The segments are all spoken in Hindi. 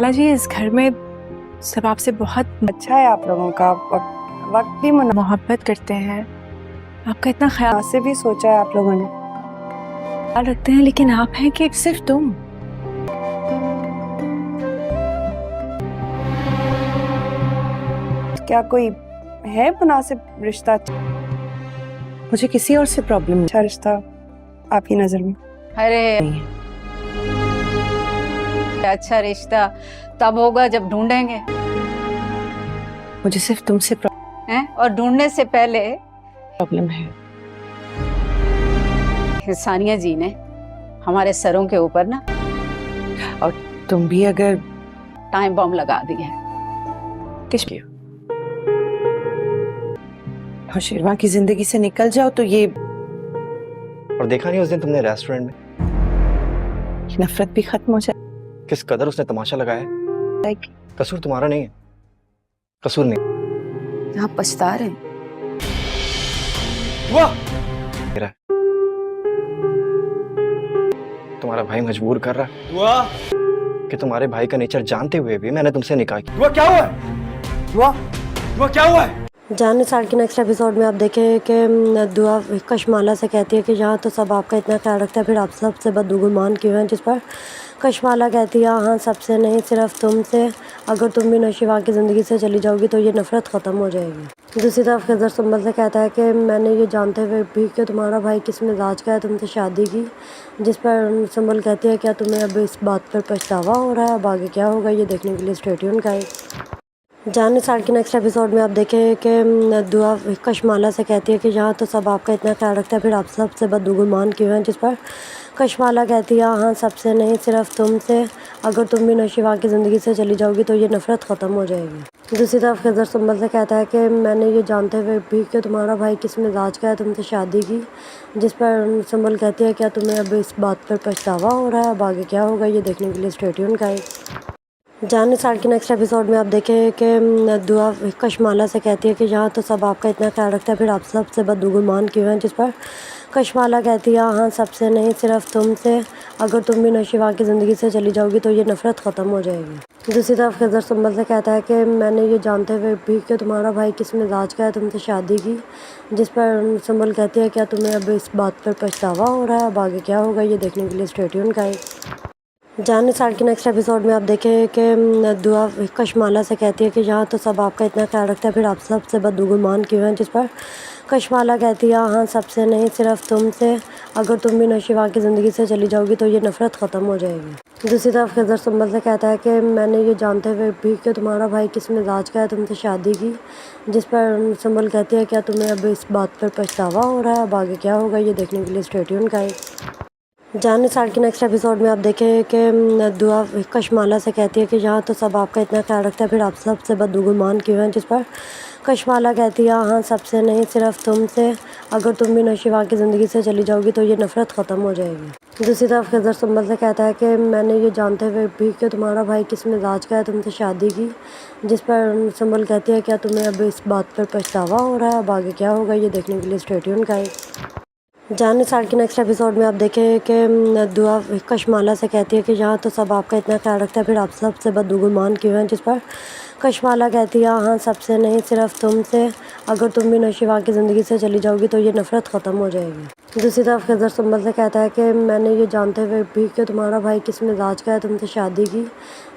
खाला जी, इस घर में सब आपसे बहुत अच्छा है आप लोगों का वक्त भी मोहब्बत करते हैं, आपका इतना ख्याल से भी सोचा है आप लोगों ने। रखते हैं, लेकिन आप हैं कि सिर्फ तुम। क्या कोई है मुनासिब रिश्ता? मुझे किसी और से प्रॉब्लम अच्छा रिश्ता आपकी नजर में? अरे नहीं है। अच्छा रिश्ता तब होगा जब ढूंढेंगे, मुझे सिर्फ तुमसे हैं? और ढूंढने से पहले प्रॉब्लम है। सानिया जी ने हमारे सरों के ऊपर ना और तुम भी अगर टाइम बम लगा दिया है। किस और शिरवा की जिंदगी से निकल जाओ तो ये और देखा नहीं उस दिन तुमने रेस्टोरेंट में नफरत भी खत्म हो किस कदर उसने तमाशा लगाया। जाएगी। कसूर तुम्हारा नहीं है, कसूर नहीं आप पछता रहे हैं। मेरा है। तुम्हारा भाई मजबूर कर रहा है कि तुम्हारे भाई का नेचर जानते हुए भी मैंने तुमसे निकाह किया। क्या हुआ है? दुआ क्या हुआ है? जाने साल के नेक्स्ट एपिसोड में आप देखें कि दुआ कशमाला से कहती है कि यहाँ तो सब आपका इतना ख्याल रखता है, फिर आप सबसे बदगुमान क्यों हैं? जिस पर कशमाला कहती है हाँ सबसे नहीं, सिर्फ तुमसे। अगर तुम भी नौशीवा की ज़िंदगी से चली जाओगी तो ये नफ़रत ख़त्म हो जाएगी। दूसरी तरफ खिज़र सुंबल से कहता है कि मैंने ये जानते हुए भी कि तुम्हारा भाई किस मिजाज का है तुमसे शादी की। जिस पर सुंबल कहती है क्या तुम्हें अब इस बात पर पछतावा हो रहा है? अब आगे क्या होगा ये देखने के लिए स्टे ट्यून करें। जाने साल के नेक्स्ट एपिसोड में आप देखें कि दुआ कशमाला से कहती है कि यहाँ तो सब आपका इतना ख्याल रखता है, फिर आप सबसे बदगुमान क्यों हैं? जिस पर कशमाला कहती है हाँ सबसे नहीं, सिर्फ तुमसे। अगर तुम भी नौशीवा की ज़िंदगी से चली जाओगी तो ये नफ़रत ख़त्म हो जाएगी। दूसरी तरफ खिज़र सुंबल से कहता है कि मैंने ये जानते हुए भी कि तुम्हारा भाई किस मिजाज का है तुमसे शादी की। जिस पर सुंबल कहती है क्या तुम्हें अब इस बात पर पछतावा हो रहा है? अब आगे क्या होगा ये देखने के लिए स्टे ट्यून करें। जाने साल के नेक्स्ट एपिसोड में आप देखें कि दुआ कशमाला से कहती है कि यहाँ तो सब आपका इतना ख्याल रखता है, फिर आप सबसे बदगुमान क्यों हैं? जिस पर कशमाला कहती है हाँ सबसे नहीं, सिर्फ तुमसे। अगर तुम भी नौशीवा की ज़िंदगी से चली जाओगी तो ये नफ़रत ख़त्म हो जाएगी। दूसरी तरफ खिज़र सुंबल से कहता है कि मैंने ये जानते हुए भी कि तुम्हारा भाई किस मिजाज का है तुमसे शादी की। जिस पर सुंबल कहती है क्या तुम्हें अब इस बात पर पछतावा हो रहा है? अब आगे क्या होगा ये देखने के लिए स्टे ट्यून करें। जाने साल के नेक्स्ट एपिसोड में आप देखें कि दुआ कशमाला से कहती है कि यहाँ तो सब आपका इतना ख्याल रखता है, फिर आप सबसे बदगुमान क्यों हैं? जिस पर कशमाला कहती है हाँ सबसे नहीं, सिर्फ तुमसे। अगर तुम भी नौशीवा की ज़िंदगी से चली जाओगी तो ये नफ़रत ख़त्म हो जाएगी। दूसरी तरफ खिज़र सुंबल से कहता है कि मैंने ये जानते हुए भी कि तुम्हारा भाई किस मिजाज का है तुमसे शादी की। जिस पर सुंबल कहती है क्या तुम्हें अब इस बात पर पछतावा हो रहा है? अब आगे क्या होगा ये देखने के लिए स्टे ट्यून करें। जाने साल के नेक्स्ट एपिसोड में आप देखें कि दुआ कशमाला से कहती है कि यहाँ तो सब आपका इतना ख्याल रखता है, फिर आप सबसे बदगुमान क्यों हैं? जिस पर कशमाला कहती है हाँ सबसे नहीं, सिर्फ तुमसे। अगर तुम भी नौशीवा की ज़िंदगी से चली जाओगी तो ये नफ़रत ख़त्म हो जाएगी। दूसरी तरफ खिज़र सुंबल से कहता है कि मैंने ये जानते हुए भी कि तुम्हारा भाई किस मिजाज का है तुमसे शादी की। जिस पर सुंबल कहती है क्या तुम्हें अब इस बात पर पछतावा हो रहा है? अब आगे क्या होगा ये देखने के लिए स्टे ट्यून करें। जाने साल के नेक्स्ट एपिसोड में आप देखें कि दुआ कशमाला से कहती है कि यहाँ तो सब आपका इतना ख्याल रखता है, फिर आप सबसे बदगुमान क्यों हैं? जिस पर कशमाला कहती है हाँ सबसे नहीं, सिर्फ तुमसे। अगर तुम भी नौशीवा की ज़िंदगी से चली जाओगी तो ये नफ़रत ख़त्म हो जाएगी। दूसरी तरफ खिज़र सुंबल से कहता है कि मैंने ये जानते हुए भी कि तुम्हारा भाई किस मिजाज का है तुमसे शादी की।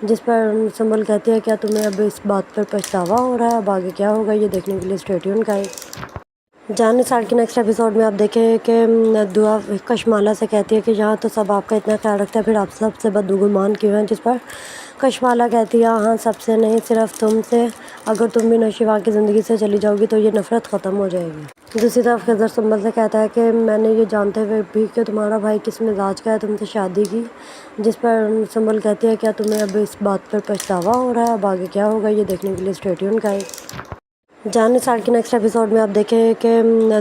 जिस पर सुंबल कहती है क्या तुम्हें अब इस बात पर पछतावा हो रहा है? अब आगे क्या होगा ये देखने के लिए स्टे ट्यून करें। जाने साल के नेक्स्ट एपिसोड में आप देखें कि दुआ कशमाला से कहती है कि यहाँ तो सब आपका इतना ख्याल रखता है, फिर आप सबसे बदगुमान क्यों हैं? जिस पर कशमाला कहती है हाँ सबसे नहीं, सिर्फ तुमसे। अगर तुम भी नौशीवा की ज़िंदगी से चली जाओगी तो ये नफ़रत ख़त्म हो जाएगी। दूसरी तरफ खिज़र सुंबल से कहता है कि मैंने ये जानते हुए भी कि तुम्हारा भाई किस मिजाज का है तुमसे शादी की। जिस पर सुंबल कहती है क्या तुम्हें अब इस बात पर पछतावा हो रहा है? अब आगे क्या होगा ये देखने के लिए स्टे ट्यून करें। जाने साल के नेक्स्ट एपिसोड में आप देखें कि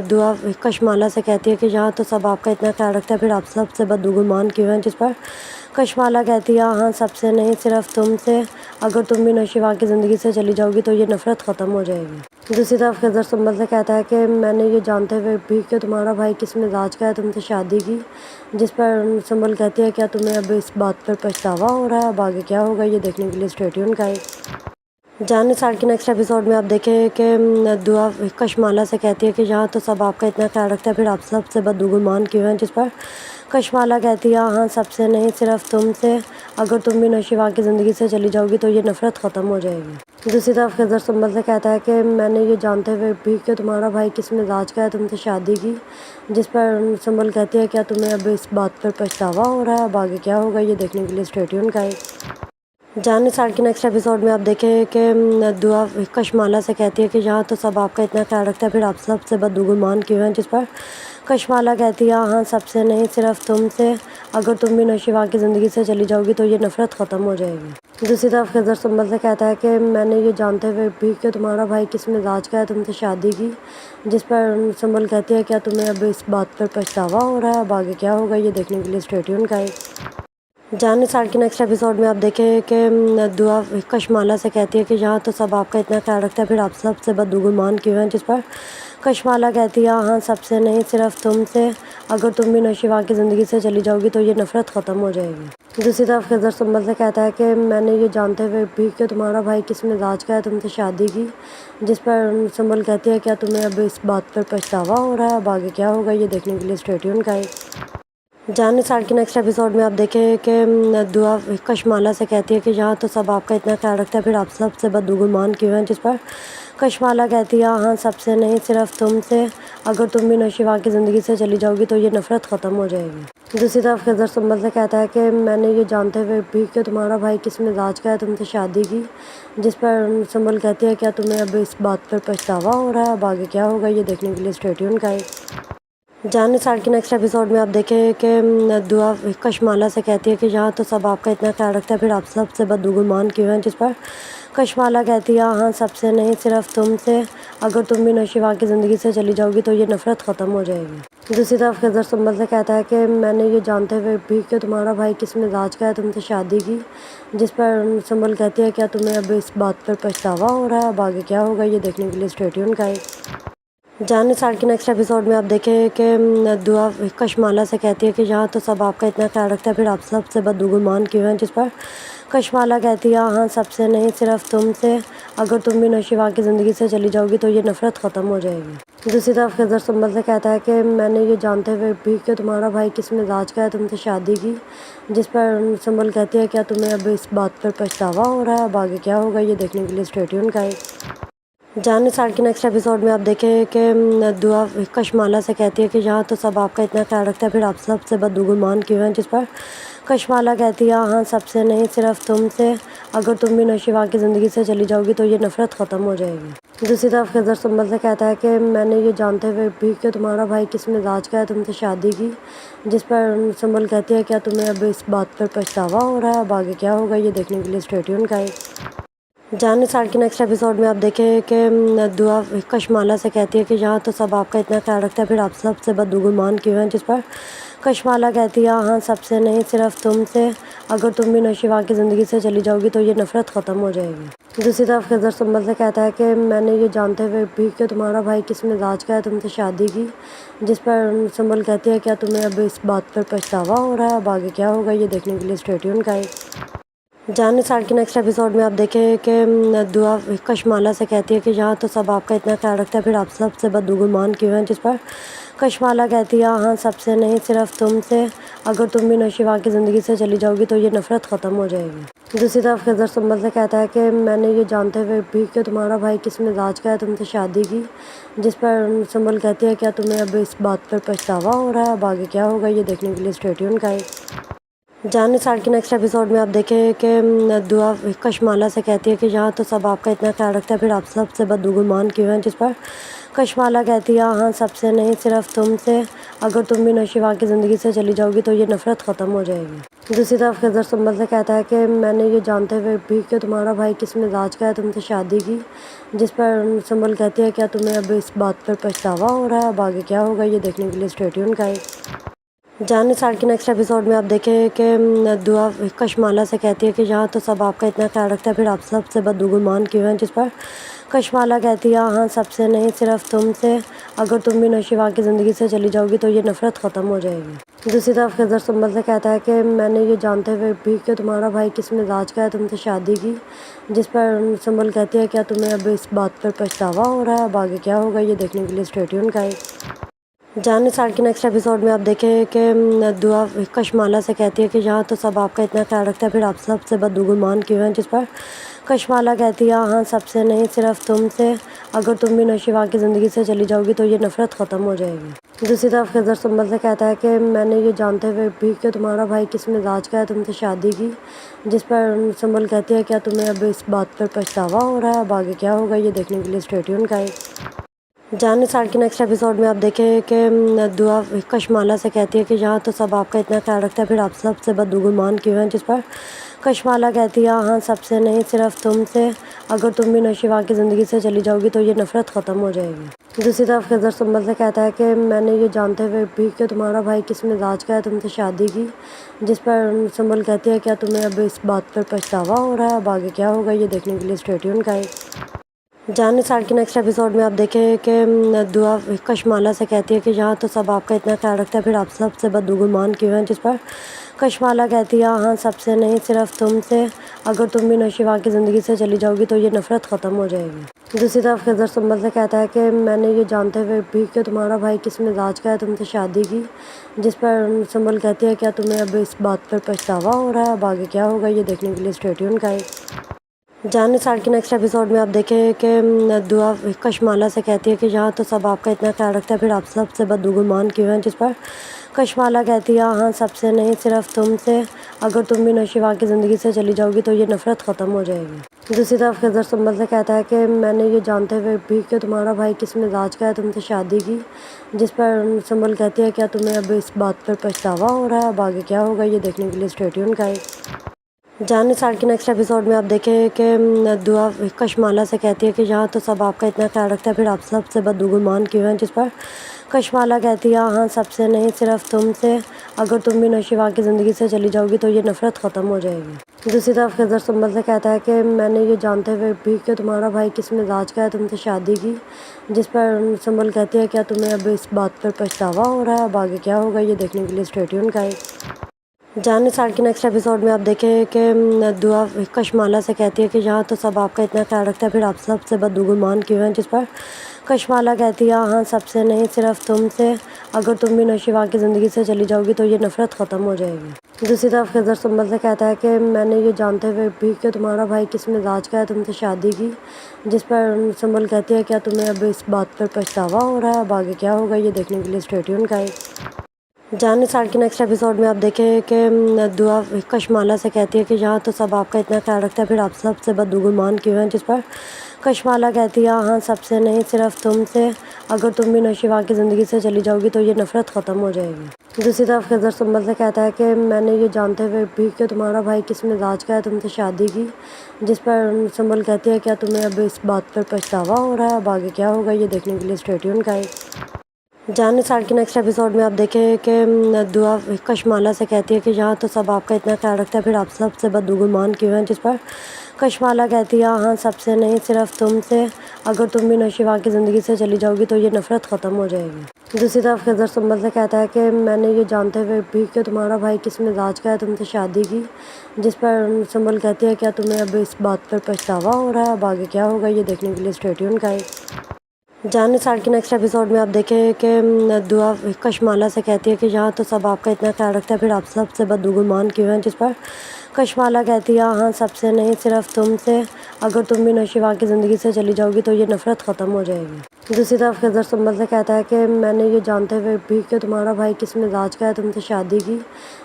दुआ कशमाला से कहती है कि यहाँ तो सब आपका इतना ख्याल रखता है, फिर आप सबसे बदगुमान क्यों हैं? जिस पर कशमाला कहती है हाँ सबसे नहीं सिर्फ तुमसे, अगर तुम भी नौशीवा की ज़िंदगी से चली जाओगी तो ये नफ़रत ख़त्म हो जाएगी। दूसरी तरफ खिज़र सुंबल से कहता है कि मैंने ये जानते हुए भी कि तुम्हारा भाई किस मिजाज का है तुमसे शादी की, जिस पर सुंबल कहती है क्या तुम्हें अब इस बात पर पछतावा हो रहा है, अब आगे क्या होगा ये देखने के लिए स्टे ट्यून गाइस। जानने साल के नेक्स्ट एपिसोड में आप देखें कि दुआ कशमाला से कहती है कि यहाँ तो सब आपका इतना ख्याल रखता है, फिर आप सबसे बदगुमान क्यों हैं, जिस पर कशमाला कहती है हाँ सबसे नहीं सिर्फ तुमसे, अगर तुम भी नौशीवा की ज़िंदगी से चली जाओगी तो ये नफ़रत ख़त्म हो जाएगी। दूसरी तरफ खिज़र सुंबल से कहता है कि मैंने ये जानते हुए भी कि तुम्हारा भाई किस मिजाज का है तुमसे शादी की, जिस पर सुंबल कहती है क्या तुम्हें अब इस बात पर पछतावा हो रहा है, अब आगे क्या होगा ये देखने के लिए स्टे ट्यून गाइस। जानने साल के नेक्स्ट एपिसोड में आप देखें कि दुआ कशमाला से कहती है कि यहाँ तो सब आपका इतना ख्याल रखता है, फिर आप सबसे बदगुमान क्यों हैं, जिस पर कशमाला कहती है हाँ सबसे नहीं सिर्फ तुमसे, अगर तुम भी नौशीवा की ज़िंदगी से चली जाओगी तो ये नफ़रत ख़त्म हो जाएगी। दूसरी तरफ खिज़र सुंबल से कहता है कि मैंने ये जानते हुए भी कि तुम्हारा भाई किस मिजाज का है तुमसे शादी की, जिस पर सुंबल कहती है क्या तुम्हें अब इस बात पर पछतावा हो रहा है, अब आगे क्या होगा ये देखने के लिए स्टे ट्यून गाइस। जानने साल के नेक्स्ट एपिसोड में आप देखें कि दुआ कशमाला से कहती है कि यहाँ तो सब आपका इतना ख्याल रखता है, फिर आप सबसे बदगुमान क्यों हैं, जिस पर कशमाला कहती है हाँ सबसे नहीं सिर्फ तुमसे, अगर तुम भी नौशीवा की ज़िंदगी से चली जाओगी तो ये नफ़रत ख़त्म हो जाएगी। दूसरी तरफ खिज़र सुंबल से कहता है कि मैंने ये जानते हुए भी कि तुम्हारा भाई किस मिजाज का है तुमसे शादी की, जिस पर सुंबल कहती है क्या तुम्हें अब इस बात पर पछतावा हो रहा है, अब आगे क्या होगा ये देखने के लिए स्टे ट्यून गाइस। जानने साल के नेक्स्ट एपिसोड में आप देखें कि दुआ कशमाला से कहती है कि यहाँ तो सब आपका इतना ख्याल रखता है, फिर आप सबसे बदगुमान क्यों हैं, जिस पर कशमाला कहती है हाँ सबसे नहीं सिर्फ तुमसे, अगर तुम भी नौशीवा की ज़िंदगी से चली जाओगी तो ये नफ़रत ख़त्म हो जाएगी। दूसरी तरफ खिज़र सुंबल से कहता है कि मैंने ये जानते हुए भी कि तुम्हारा भाई किस मिजाज का है तुमसे शादी की, जिस पर सुंबल कहती है क्या तुम्हें अब इस बात पर पछतावा हो रहा है, अब आगे क्या होगा ये देखने के लिए स्टे ट्यून गाइस। जानने साल के नेक्स्ट एपिसोड में आप देखें कि दुआ कशमाला से कहती है कि यहाँ तो सब आपका इतना ख्याल रखता है, फिर आप सबसे बदगुमान क्यों हैं, जिस पर कशमाला कहती है हाँ सबसे नहीं सिर्फ तुमसे, अगर तुम भी नौशीवा की ज़िंदगी से चली जाओगी तो ये नफ़रत ख़त्म हो जाएगी। दूसरी तरफ खिज़र सुंबल से कहता है कि मैंने ये जानते हुए भी कि तुम्हारा भाई किस मिजाज का है तुमसे शादी की, जिस पर सुंबल कहती है क्या तुम्हें अब इस बात पर पछतावा हो रहा है, अब आगे क्या होगा ये देखने के लिए स्टे ट्यून गाइस। जानने साल के नेक्स्ट एपिसोड में आप देखें कि दुआ कशमाला से कहती है कि यहाँ तो सब आपका इतना ख्याल रखता है, फिर आप सबसे बदगुमान क्यों हैं, जिस पर कशमाला कहती है हाँ सबसे नहीं सिर्फ तुमसे, अगर तुम भी नौशीवा की ज़िंदगी से चली जाओगी तो ये नफ़रत ख़त्म हो जाएगी। दूसरी तरफ खिज़र सुंबल से कहता है कि मैंने ये जानते हुए भी कि तुम्हारा भाई किस मिजाज का है तुमसे शादी की, जिस पर सुंबल कहती है क्या तुम्हें अब इस बात पर पछतावा हो रहा है, अब आगे क्या होगा ये देखने के लिए स्टे ट्यून गाइस। जानने साल के नेक्स्ट एपिसोड में आप देखें कि दुआ कशमाला से कहती है कि यहाँ तो सब आपका इतना ख्याल रखता है, फिर आप सबसे बदगुमान क्यों हैं, जिस पर कशमाला कहती है हाँ सबसे नहीं सिर्फ तुमसे, अगर तुम भी नौशीवा की ज़िंदगी से चली जाओगी तो ये नफ़रत ख़त्म हो जाएगी। दूसरी तरफ खिज़र सुंबल से कहता है कि मैंने ये जानते हुए भी कि तुम्हारा भाई किस मिजाज का है तुमसे शादी की, जिस पर सुंबल कहती है क्या तुम्हें अब इस बात पर पछतावा हो रहा है, अब आगे क्या होगा ये देखने के लिए स्टे ट्यून गाइस। जानने साल के नेक्स्ट एपिसोड में आप देखें कि दुआ कशमाला से कहती है कि यहाँ तो सब आपका इतना ख्याल रखता है, फिर आप सबसे बदगुमान क्यों हैं, जिस पर कशमाला कहती है हाँ सबसे नहीं सिर्फ तुमसे, अगर तुम भी नौशीवा की ज़िंदगी से चली जाओगी तो ये नफ़रत ख़त्म हो जाएगी। दूसरी तरफ खिज़र सुंबल से कहता है कि मैंने ये जानते हुए भी कि तुम्हारा भाई किस मिजाज का है तुमसे शादी की, जिस पर सुंबल कहती है क्या तुम्हें अब इस बात पर पछतावा हो रहा है, अब आगे क्या होगा ये देखने के लिए स्टे ट्यून गाइस। जानने साल के नेक्स्ट एपिसोड में आप देखें कि दुआ कशमाला से कहती है कि यहाँ तो सब आपका इतना ख्याल रखता है, फिर आप सबसे बदगुमान क्यों हैं, जिस पर कशमाला कहती है हाँ सबसे नहीं सिर्फ तुमसे, अगर तुम भी नौशीवा की ज़िंदगी से चली जाओगी तो ये नफ़रत ख़त्म हो जाएगी। दूसरी तरफ खिज़र सुंबल से कहता है कि मैंने ये जानते हुए भी कि तुम्हारा भाई किस मिजाज का है तुमसे शादी की, जिस पर सुंबल कहती है क्या तुम्हें अब इस बात पर पछतावा हो रहा है, अब आगे क्या होगा ये देखने के लिए स्टे ट्यून गाइस। जानने साल के नेक्स्ट एपिसोड में आप देखें कि दुआ कशमाला से कहती है कि यहाँ तो सब आपका इतना ख्याल रखता है, फिर आप सबसे बदगुमान क्यों हैं, जिस पर कशमाला कहती है हाँ सबसे नहीं सिर्फ तुमसे, अगर तुम भी नौशीवा की ज़िंदगी से चली जाओगी तो ये नफ़रत ख़त्म हो जाएगी। दूसरी तरफ खिज़र सुंबल से कहता है कि मैंने ये जानते हुए भी कि तुम्हारा भाई किस मिजाज का है तुमसे शादी की, जिस पर सुंबल कहती है क्या तुम्हें अब इस बात पर पछतावा हो रहा है, अब आगे क्या होगा ये देखने के लिए स्टे ट्यून गाइस। जान निसार के नेक्स्ट एपिसोड में आप देखें कि दुआ कशमाला से कहती है कि यहाँ तो सब आपका इतना ख्याल रखता है, फिर आप सबसे बदगुमान क्यों हैं, जिस पर कशमाला कहती है हाँ सबसे नहीं, सिर्फ तुमसे। अगर तुम भी नौशीवा की ज़िंदगी से चली जाओगी तो ये नफ़रत ख़त्म हो जाएगी। दूसरी तरफ खिज़र सुंबल से कहता है कि मैंने ये जानते हुए भी कि तुम्हारा भाई किस मिजाज का है तुमसे शादी की, जिस पर सुंबल कहती है क्या तुम्हें अब इस बात पर पछतावा हो रहा है, अब आगे क्या होगा ये देखने के लिए स्टे ट्यून करें। जान निसार के नेक्स्ट एपिसोड में आप देखें कि दुआ कशमाला से कहती है कि यहाँ तो सब आपका इतना ख्याल रखता है, फिर आप सबसे बदगुमान क्यों हैं, जिस पर कशमाला कहती है हाँ सबसे नहीं, सिर्फ तुमसे। अगर तुम भी नौशीवा की ज़िंदगी से चली जाओगी तो ये नफ़रत ख़त्म हो जाएगी। दूसरी तरफ खिज़र सुंबल से कहता है कि मैंने ये जानते हुए भी कि तुम्हारा भाई किस मिजाज का है तुमसे शादी की, जिस पर सुंबल कहती है क्या तुम्हें अब इस बात पर पछतावा हो रहा है, अब आगे क्या होगा ये देखने के लिए स्टे ट्यून करें। जान निसार के नेक्स्ट एपिसोड में आप देखें कि दुआ कशमाला से कहती है कि यहाँ तो सब आपका इतना ख्याल रखता है, फिर आप सबसे बदगुमान क्यों हैं, जिस पर कशमाला कहती है हाँ सबसे नहीं, सिर्फ तुमसे। अगर तुम भी नौशीवा की ज़िंदगी से चली जाओगी तो ये नफ़रत ख़त्म हो जाएगी। दूसरी तरफ खिज़र सुंबल से कहता है कि मैंने ये जानते हुए भी कि तुम्हारा भाई किस मिजाज का है तुमसे शादी की, जिस पर सुंबल कहती है क्या तुम्हें अब इस बात पर पछतावा हो रहा है, अब आगे क्या होगा ये देखने के लिए स्टे ट्यून करें। जान निसार के नेक्स्ट एपिसोड में आप देखें कि दुआ कशमाला से कहती है कि यहाँ तो सब आपका इतना ख्याल रखता है, फिर आप सबसे बदगुमान क्यों हैं, जिस पर कशमाला कहती है हाँ सबसे नहीं, सिर्फ तुमसे। अगर तुम भी नौशीवा की ज़िंदगी से चली जाओगी तो ये नफ़रत ख़त्म हो जाएगी। दूसरी तरफ खिज़र सुंबल से कहता है कि मैंने ये जानते हुए भी कि तुम्हारा भाई किस मिजाज का है तुमसे शादी की, जिस पर सुंबल कहती है क्या तुम्हें अब इस बात पर पछतावा हो रहा है, अब आगे क्या होगा ये देखने के लिए स्टे ट्यून करें। जान निसार के नेक्स्ट एपिसोड में आप देखें कि दुआ कशमाला से कहती है कि यहाँ तो सब आपका इतना ख्याल रखता है, फिर आप सबसे बदगुमान क्यों हैं, जिस पर कशमाला कहती है हाँ सबसे नहीं, सिर्फ तुमसे। अगर तुम भी नौशीवा की ज़िंदगी से चली जाओगी तो ये नफ़रत ख़त्म हो जाएगी। दूसरी तरफ खिज़र सुंबल से कहता है कि मैंने ये जानते हुए भी कि तुम्हारा भाई किस मिजाज का है तुमसे शादी की, जिस पर सुंबल कहती है क्या तुम्हें अब इस बात पर पछतावा हो रहा है, अब आगे क्या होगा ये देखने के लिए स्टे ट्यून करें। जान निसार के नेक्स्ट एपिसोड में आप देखें कि दुआ कशमाला से कहती है कि यहाँ तो सब आपका इतना ख्याल रखता है, फिर आप सबसे बदगुमान क्यों हैं, जिस पर कशमाला कहती है हाँ सबसे नहीं, सिर्फ तुमसे। अगर तुम भी नौशीवा की ज़िंदगी से चली जाओगी तो ये नफ़रत ख़त्म हो जाएगी। दूसरी तरफ खिज़र सुंबल से कहता है कि मैंने ये जानते हुए भी कि तुम्हारा भाई किस मिजाज का है तुमसे शादी की, जिस पर सुंबल कहती है क्या तुम्हें अब इस बात पर पछतावा हो रहा है, अब आगे क्या होगा ये देखने के लिए स्टे ट्यून करें। जान निसार के नेक्स्ट एपिसोड में आप देखें कि दुआ कशमाला से कहती है कि यहाँ तो सब आपका इतना ख्याल रखता है, फिर आप सबसे बदगुमान क्यों हैं, जिस पर कशमाला कहती है हाँ सबसे नहीं, सिर्फ तुमसे। अगर तुम भी नौशीवा की ज़िंदगी से चली जाओगी तो ये नफ़रत ख़त्म हो जाएगी। दूसरी तरफ खिज़र सुंबल से कहता है कि मैंने ये जानते हुए भी कि तुम्हारा भाई किस मिजाज का है तुमसे शादी की, जिस पर सुंबल कहती है क्या तुम्हें अब इस बात पर पछतावा हो रहा है, अब आगे क्या होगा ये देखने के लिए स्टे ट्यून करें। जान निसार के नेक्स्ट एपिसोड में आप देखें कि दुआ कशमाला से कहती है कि यहाँ तो सब आपका इतना ख्याल रखता है, फिर आप सबसे बदगुमान क्यों हैं, जिस पर कशमाला कहती है हाँ सबसे नहीं, सिर्फ तुमसे। अगर तुम भी नौशीवा की ज़िंदगी से चली जाओगी तो ये नफ़रत ख़त्म हो जाएगी। दूसरी तरफ खिज़र सुंबल से कहता है कि मैंने ये जानते हुए भी कि तुम्हारा भाई किस मिजाज का है तुमसे शादी की, जिस पर सुंबल कहती है क्या तुम्हें अब इस बात पर पछतावा हो रहा है, अब आगे क्या होगा ये देखने के लिए स्टे ट्यून करें। जान निसार के नेक्स्ट एपिसोड में आप देखें कि दुआ कशमाला से कहती है कि यहाँ तो सब आपका इतना ख्याल रखता है, फिर आप सबसे बदगुमान क्यों हैं, जिस पर कशमाला कहती है हाँ सबसे नहीं, सिर्फ तुमसे। अगर तुम भी नौशीवा की ज़िंदगी से चली जाओगी तो ये नफ़रत ख़त्म हो जाएगी। दूसरी तरफ खिज़र सुंबल से कहता है कि मैंने ये जानते हुए भी कि तुम्हारा भाई किस मिजाज का है तुमसे शादी की, जिस पर सुंबल कहती है क्या तुम्हें अब इस बात पर पछतावा हो रहा है, अब आगे क्या होगा ये देखने के लिए स्टे ट्यून करें। जान निसार के नेक्स्ट एपिसोड में आप देखें कि दुआ कशमाला से कहती है कि यहाँ तो सब आपका इतना ख्याल रखता है, फिर आप सबसे बदगुमान क्यों हैं, जिस पर कशमाला कहती है हाँ सबसे नहीं, सिर्फ तुमसे। अगर तुम भी नौशीवा की ज़िंदगी से चली जाओगी तो ये नफ़रत ख़त्म हो जाएगी। दूसरी तरफ खिज़र सुंबल से कहता है कि मैंने ये जानते हुए भी कि तुम्हारा भाई किस मिजाज का है तुमसे शादी की,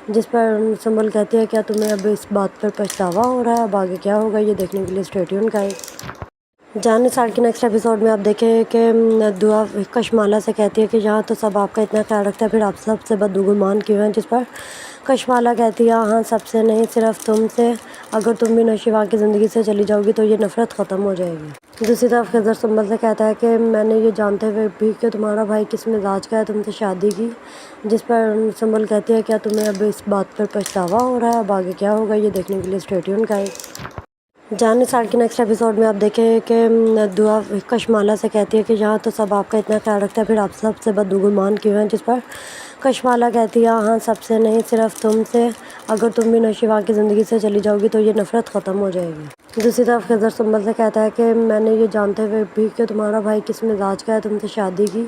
जिस पर सुंबल कहती है क्या तुम्हें अब इस बात पर पछतावा हो रहा है, अब आगे क्या होगा ये देखने के लिए स्टे ट्यून करें। जाने साल के नेक्स्ट एपिसोड में आप देखें कि दुआ कशमाला से कहती है कि यहाँ तो सब आपका इतना ख्याल रखता है, फिर आप सबसे बदगुमान क्यों हैं, जिस पर कशमाला कहती है हाँ सबसे नहीं, सिर्फ तुमसे। अगर तुम भी नौशीवा की ज़िंदगी से चली जाओगी तो ये नफ़रत ख़त्म हो जाएगी। दूसरी तरफ खिज़र सुंबल से कहता है कि मैंने ये जानते हुए भी कि तुम्हारा भाई किस मिजाज का है तुमसे शादी की, जिस पर सुंबल कहती है क्या तुम्हें अब इस बात पर पछतावा हो रहा है, अब आगे क्या होगा ये देखने के लिए स्टे ट्यून गाइस। जाने साल के नेक्स्ट एपिसोड में आप देखें कि दुआ कशमाला से कहती है कि यहाँ तो सब आपका इतना ख्याल रखता है, फिर आप सबसे बदगुमान क्यों हैं, जिस पर कशमाला कहती है हाँ सबसे नहीं, सिर्फ तुमसे। अगर तुम भी नौशीवा की ज़िंदगी से चली जाओगी तो ये नफ़रत ख़त्म हो जाएगी। दूसरी तरफ खिज़र सुंबल से कहता है कि मैंने ये जानते हुए भी कि तुम्हारा भाई किस मिजाज का है तुमसे शादी की,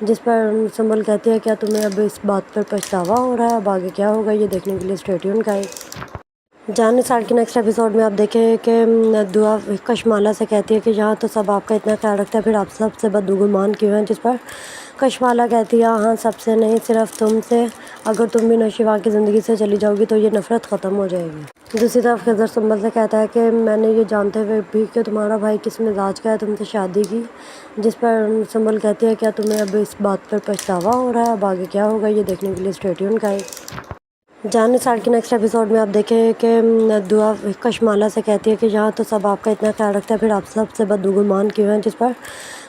जिस पर सुंबल कहती है क्या तुम्हें अब इस बात पर पछतावा हो रहा है, अब आगे क्या होगा ये देखने के लिए स्टे ट्यून गाइस। जाने साल के नेक्स्ट एपिसोड में आप देखें कि दुआ कशमाला से कहती है कि यहाँ तो सब आपका इतना ख्याल रखता है, फिर आप सबसे बदगुमान क्यों हैं, जिस पर कशमाला कहती है हाँ सबसे नहीं, सिर्फ तुमसे। अगर तुम भी नौशीवा की ज़िंदगी से चली जाओगी तो ये नफ़रत ख़त्म हो जाएगी। दूसरी तरफ खिज़र सुंबल से कहता है कि मैंने ये जानते हुए भी कि तुम्हारा भाई किस मिजाज का है तुमसे शादी की, जिस पर सुंबल कहती है क्या तुम्हें अब इस बात पर पछतावा हो रहा है, अब आगे क्या होगा ये देखने के लिए स्टे ट्यून गाइस। जाने साल के नेक्स्ट एपिसोड में आप देखें कि दुआ कशमाला से कहती है कि यहाँ तो सब आपका इतना ख्याल रखता है, फिर आप सबसे बदगुमान क्यों हैं, जिस पर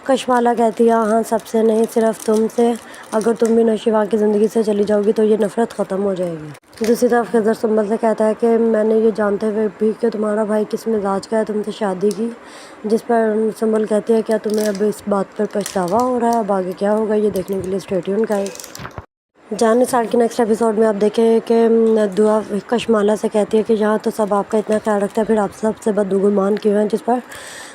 कशमाला कहती है हाँ सबसे नहीं, सिर्फ तुमसे। अगर तुम भी नौशीवा की ज़िंदगी से चली जाओगी तो ये नफ़रत ख़त्म हो जाएगी। दूसरी तरफ खिज़र सुंबल से कहता है कि मैंने ये जानते हुए भी कि तुम्हारा भाई किस मिजाज का है तुमसे शादी की, जिस पर सुंबल कहती है क्या तुम्हें अब इस बात पर पछतावा हो रहा है, अब आगे क्या होगा ये देखने के लिए स्टे ट्यून गाइस। जाने साल के नेक्स्ट एपिसोड में आप देखें कि दुआ कशमाला से कहती है कि यहाँ तो सब आपका इतना ख्याल रखता है, फिर आप सबसे बदगुमान क्यों हैं, जिस पर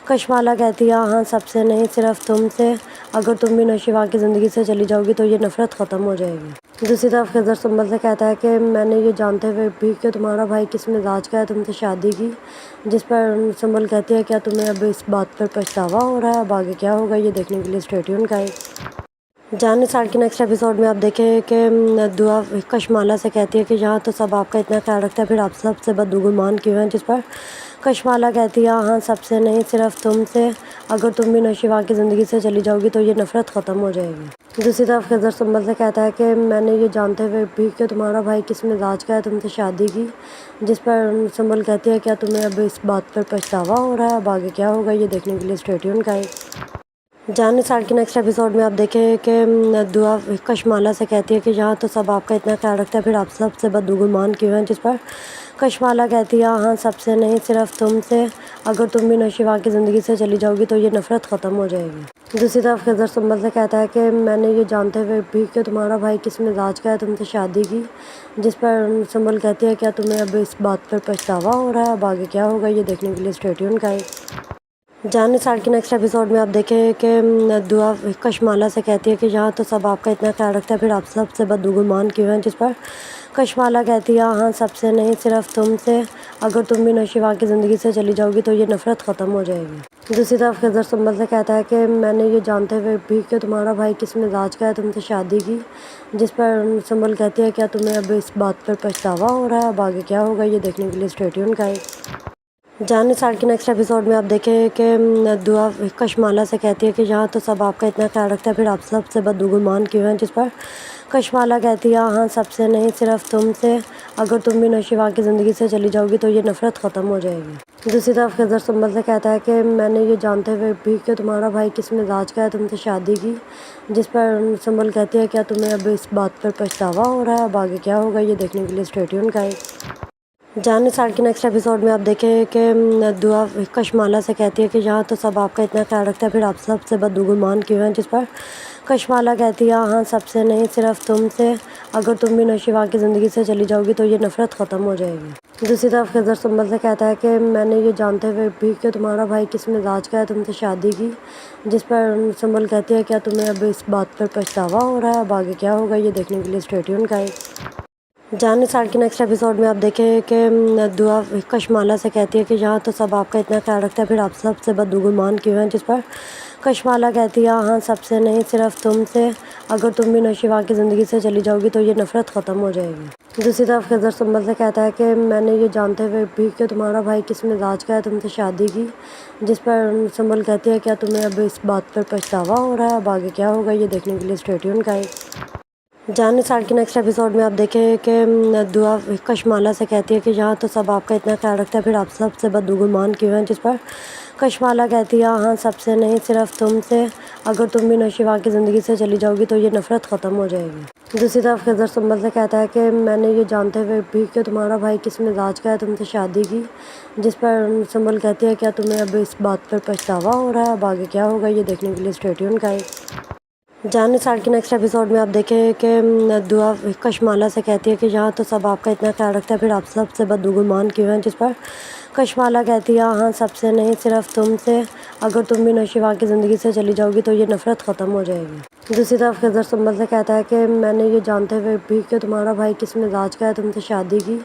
कशमाला कहती है हाँ सबसे नहीं, सिर्फ तुमसे। अगर तुम भी नौशीवा की ज़िंदगी से चली जाओगी तो ये नफ़रत ख़त्म हो जाएगी। दूसरी तरफ खिज़र सुंबल से कहता है कि मैंने ये जानते हुए भी कि तुम्हारा भाई किस मिजाज का है तुमसे शादी की, जिस पर सुंबल कहती है क्या तुम्हें अब इस बात पर पछतावा हो रहा है, अब आगे क्या होगा ये देखने के लिए स्टे ट्यून गाइस। जाने साल के नेक्स्ट एपिसोड में आप देखें कि दुआ कशमाला से कहती है कि यहाँ तो सब आपका इतना ख्याल रखता है, फिर आप सबसे बदगुमान क्यों हैं, जिस पर कशमाला कहती है हाँ सबसे नहीं, सिर्फ तुमसे। अगर तुम भी नौशीवा की ज़िंदगी से चली जाओगी तो ये नफ़रत ख़त्म हो जाएगी। दूसरी तरफ खिज़र सुंबल से कहता है कि मैंने ये जानते हुए भी कि तुम्हारा भाई किस मिजाज का है तुमसे शादी की, जिस पर सुंबल कहती है क्या तुम्हें अब इस बात पर पछतावा हो रहा है, अब आगे क्या होगा ये देखने के लिए स्टे ट्यून गाइस। जाने साल के नेक्स्ट एपिसोड में आप देखें कि दुआ कशमाला से कहती है कि यहाँ तो सब आपका इतना ख्याल रखता है, फिर आप सबसे बदगुमान क्यों हैं, जिस पर कशमाला कहती है हाँ सबसे नहीं, सिर्फ तुमसे। अगर तुम भी नौशीवा की ज़िंदगी से चली जाओगी तो ये नफ़रत ख़त्म हो जाएगी। दूसरी तरफ खिज़र सुंबल से कहता है कि मैंने ये जानते हुए भी कि तुम्हारा भाई किस मिजाज का है तुमसे शादी की, जिस पर सुंबल कहती है क्या तुम्हें अब इस बात पर पछतावा हो रहा है, अब आगे क्या होगा ये देखने के लिए स्टे ट्यून गाइस। जाने साल के नेक्स्ट एपिसोड में आप देखें कि दुआ कशमाला से कहती है कि यहाँ तो सब आपका इतना ख्याल रखता है, फिर आप सबसे बदगुमान क्यों हैं, जिस पर कशमाला कहती है हाँ सबसे नहीं, सिर्फ तुमसे। अगर तुम भी नौशीवा की ज़िंदगी से चली जाओगी तो ये नफ़रत ख़त्म हो जाएगी। दूसरी तरफ खिज़र सुंबल से कहता है कि मैंने ये जानते हुए भी कि तुम्हारा भाई किस मिजाज का है तुमसे शादी की, जिस पर सुंबल कहती है क्या तुम्हें अब इस बात पर पछतावा हो रहा है, अब आगे क्या होगा ये देखने के लिए स्टे ट्यून गाइस। जाने साल के नेक्स्ट एपिसोड में आप देखें कि दुआ कशमाला से कहती है कि यहाँ तो सब आपका इतना ख्याल रखता है, फिर आप सबसे बदगुमान क्यों हैं, जिस पर कशमाला कहती है हाँ सबसे नहीं, सिर्फ तुमसे। अगर तुम भी नौशीवा की ज़िंदगी से चली जाओगी तो ये नफ़रत ख़त्म हो जाएगी। दूसरी तरफ खिज़र सुंबल से कहता है कि मैंने ये जानते हुए भी कि तुम्हारा भाई किस मिजाज का है तुमसे शादी की, जिस पर सुंबल कहती है क्या तुम्हें अब इस बात पर पछतावा हो रहा है, अब आगे क्या होगा ये देखने के लिए स्टे ट्यून गाइस। जाने साल के नेक्स्ट एपिसोड में आप देखें कि दुआ कशमाला से कहती है कि यहाँ तो सब आपका इतना ख्याल रखता है, फिर आप सबसे बदगुमान क्यों हैं, जिस पर कशमाला कहती है हाँ सबसे नहीं, सिर्फ तुमसे। अगर तुम भी नौशीवा की ज़िंदगी से चली जाओगी तो ये नफ़रत ख़त्म हो जाएगी। दूसरी तरफ खिज़र सुंबल से कहता है कि मैंने ये जानते हुए भी कि तुम्हारा भाई किस मिजाज का है तुमसे शादी की, जिस पर सुंबल कहती है क्या तुम्हें अब इस बात पर पछतावा हो रहा है, अब आगे क्या होगा ये देखने के लिए स्टे ट्यून गाइस। जाने साल के नेक्स्ट एपिसोड में आप देखें कि दुआ कशमाला से कहती है कि यहाँ तो सब आपका इतना ख्याल रखता है, फिर आप सबसे बदगुमान क्यों हैं, जिस पर कशमाला कहती है हाँ सबसे नहीं, सिर्फ तुमसे। अगर तुम भी नौशीवा की ज़िंदगी से चली जाओगी तो ये नफ़रत ख़त्म हो जाएगी। दूसरी तरफ खिज़र सुंबल से कहता है कि मैंने ये जानते हुए भी कि तुम्हारा भाई किस मिजाज का है तुमसे शादी की, जिस पर सुंबल कहती है क्या तुम्हें अब इस बात पर पछतावा हो रहा है, अब आगे क्या होगा ये देखने के लिए स्टे ट्यून गाइस। जाने साल के नेक्स्ट एपिसोड में आप देखें कि दुआ कशमाला से कहती है कि यहाँ तो सब आपका इतना ख्याल रखता है, फिर आप सबसे बदगुमान क्यों हैं, जिस पर कशमाला कहती है हाँ सबसे नहीं सिर्फ तुमसे, अगर तुम भी नौशिवा की ज़िंदगी से चली जाओगी तो ये नफ़रत ख़त्म हो जाएगी। दूसरी तरफ खिज़र सुंबल से कहता है कि मैंने ये जानते हुए भी कि तुम्हारा भाई किस मिजाज का है तुमसे शादी की, जिस पर सुंबल कहती है क्या तुम्हें अब इस बात पर पछतावा हो रहा है, अब आगे क्या होगा ये देखने के लिए स्टे ट्यून गाइस। जाने साल के नेक्स्ट एपिसोड में आप देखें कि दुआ कशमाला से कहती है कि यहाँ तो सब आपका इतना ख्याल रखता है, फिर आप सबसे बदगुमान क्यों हैं, जिस पर कशमाला कहती है हाँ सबसे नहीं सिर्फ तुमसे, अगर तुम भी नौशिवा की ज़िंदगी से चली जाओगी तो ये नफ़रत ख़त्म हो जाएगी। दूसरी तरफ खिज़र सुंबल से कहता है कि मैंने ये जानते हुए भी कि तुम्हारा भाई किस मिजाज का है तुमसे शादी की,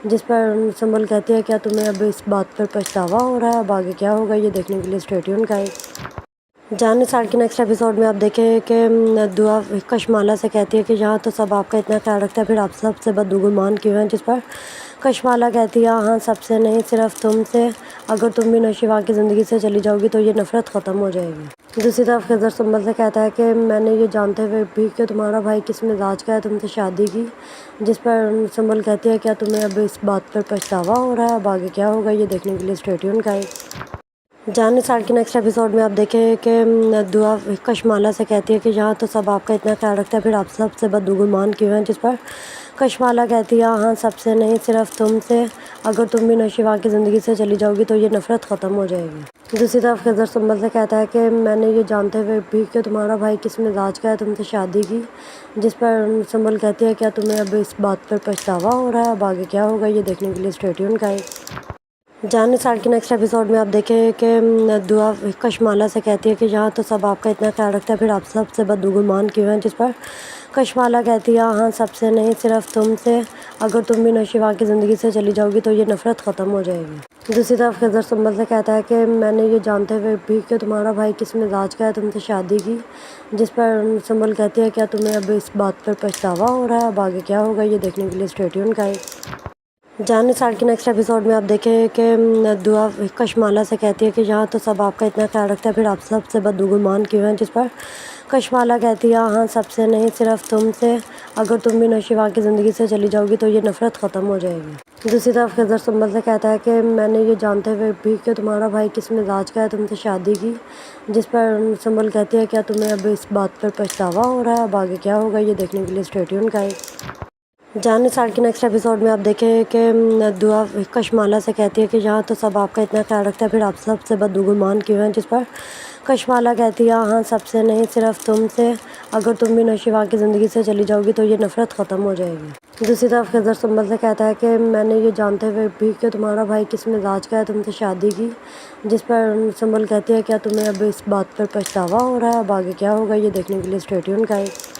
जिस पर सुंबल कहती है क्या तुम्हें अब इस बात पर पछतावा हो रहा है, अब आगे क्या होगा ये देखने के लिए स्टे ट्यून गाइस। जाने साल के नेक्स्ट एपिसोड में आप देखें कि दुआ कशमाला से कहती है कि यहाँ तो सब आपका इतना ख्याल रखता है, फिर आप सबसे बदगुमान क्यों हैं, जिस पर कशमाला कहती है हाँ सबसे नहीं सिर्फ तुमसे, अगर तुम भी नौशिवा की ज़िंदगी से चली जाओगी तो ये नफ़रत ख़त्म हो जाएगी। दूसरी तरफ खिज़र सुंबल से कहता है कि मैंने ये जानते हुए भी कि तुम्हारा भाई किस मिजाज का है तुमसे शादी की, जिस पर सुंबल कहती है क्या तुम्हें अब इस बात पर पछतावा हो रहा है, अब आगे क्या होगा ये देखने के लिए स्टे ट्यून गाइस। जाने साल के नेक्स्ट एपिसोड में आप देखें कि दुआ कशमाला से कहती है कि यहाँ तो सब आपका इतना ख्याल रखता है, फिर आप सबसे बदगुमान क्यों हैं, जिस पर कशमाला कहती है हाँ सबसे नहीं सिर्फ तुमसे, अगर तुम भी नौशिवा की ज़िंदगी से चली जाओगी तो ये नफ़रत ख़त्म हो जाएगी। दूसरी तरफ खिज़र सुंबल से कहता है कि मैंने ये जानते हुए भी कि तुम्हारा भाई किस मिजाज का है तुमसे शादी की, जिस पर सुंबल कहती है क्या तुम्हें अब इस बात पर पछतावा हो रहा है, अब आगे क्या होगा ये देखने के लिए स्टे ट्यून गाइस। जाने साल के नेक्स्ट एपिसोड में आप देखें कि दुआ कशमाला से कहती है कि यहाँ तो सब आपका इतना ख्याल रखता है, फिर आप सबसे बदगुमान क्यों हैं, जिस पर कशमाला कहती है हाँ सबसे नहीं सिर्फ तुमसे, अगर तुम भी नौशिवा की ज़िंदगी से चली जाओगी तो ये नफ़रत ख़त्म हो जाएगी। दूसरी तरफ खिज़र सुंबल से कहता है कि मैंने ये जानते हुए भी कि तुम्हारा भाई किस मिजाज का है तुमसे शादी की, जिस पर सुंबल कहती है क्या तुम्हें अब इस बात पर पछतावा हो रहा है, अब आगे क्या होगा ये देखने के लिए स्टे ट्यून गाइस। जाने साल के नेक्स्ट एपिसोड में आप देखें कि दुआ कशमाला से कहती है कि यहाँ तो सब आपका इतना ख्याल रखता है, फिर आप सबसे बदगुमान क्यों हैं, जिस पर कशमाला कहती है हाँ सबसे नहीं सिर्फ तुमसे, अगर तुम भी नौशिवा की ज़िंदगी से चली जाओगी तो ये नफ़रत ख़त्म हो जाएगी। दूसरी तरफ खिज़र सुंबल से कहता है कि मैंने ये जानते हुए भी कि तुम्हारा भाई किस मिजाज का है तुमसे शादी की, जिस पर सुंबल कहती है क्या तुम्हें अब इस बात पर पछतावा हो रहा है, अब आगे क्या होगा ये देखने के लिए स्टे ट्यून गाइस। जाने साल के नेक्स्ट एपिसोड में आप देखें कि दुआ कशमाला से कहती है कि यहाँ तो सब आपका इतना ख्याल रखता है, फिर आप सबसे बदगुमान क्यों हैं, जिस पर कशमाला कहती है हाँ सबसे नहीं सिर्फ तुमसे, अगर तुम भी नौशिवा की ज़िंदगी से चली जाओगी तो ये नफ़रत ख़त्म हो जाएगी। दूसरी तरफ खिज़र सुंबल से कहता है कि मैंने ये जानते हुए भी कि तुम्हारा भाई किस मिजाज का है तुमसे शादी की, जिस पर सुंबल कहती है क्या तुम्हें अब इस बात पर पछतावा हो रहा है, अब आगे क्या होगा ये देखने के लिए स्टे ट्यून गाइस।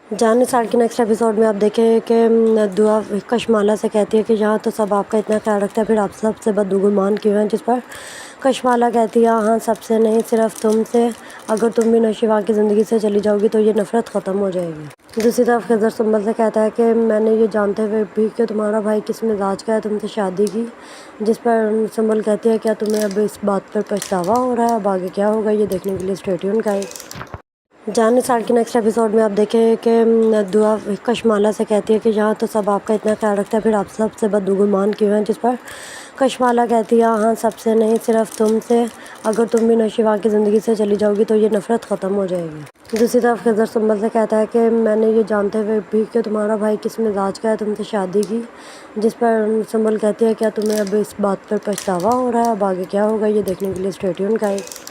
जाने साल के नेक्स्ट एपिसोड में आप देखें कि दुआ कशमाला से कहती है कि यहाँ तो सब आपका इतना ख्याल रखता है, फिर आप सबसे बदगुमान क्यों हैं, जिस पर कशमाला कहती है हाँ सबसे नहीं सिर्फ तुमसे, अगर तुम भी नौशिवा की ज़िंदगी से चली जाओगी तो ये नफ़रत ख़त्म हो जाएगी। दूसरी तरफ खिज़र सुंबल से कहता है कि मैंने ये जानते हुए भी कि तुम्हारा भाई किस मिजाज का है तुमसे शादी की, जिस पर सुंबल कहती है क्या तुम्हें अब इस बात पर पछतावा हो रहा है, अब आगे क्या होगा ये देखने के लिए स्टे ट्यून गाइस। जाने साल के नेक्स्ट एपिसोड में आप देखें कि दुआ कशमाला से कहती है कि यहाँ तो सब आपका इतना ख्याल रखता है, फिर आप सबसे बदगुमान क्यों हैं, जिस पर कशमाला कहती है हाँ सबसे नहीं सिर्फ तुमसे, अगर तुम भी नौशिवा की ज़िंदगी से चली जाओगी तो ये नफ़रत ख़त्म हो जाएगी। दूसरी तरफ खिज़र सुंबल से कहता है कि मैंने ये जानते हुए भी कि तुम्हारा भाई किस मिजाज का है तुमसे शादी की, जिस पर सुंबल कहती है क्या तुम्हें अब इस बात पर पछतावा हो रहा है, अब आगे क्या होगा ये देखने के लिए स्टे ट्यून गाइस।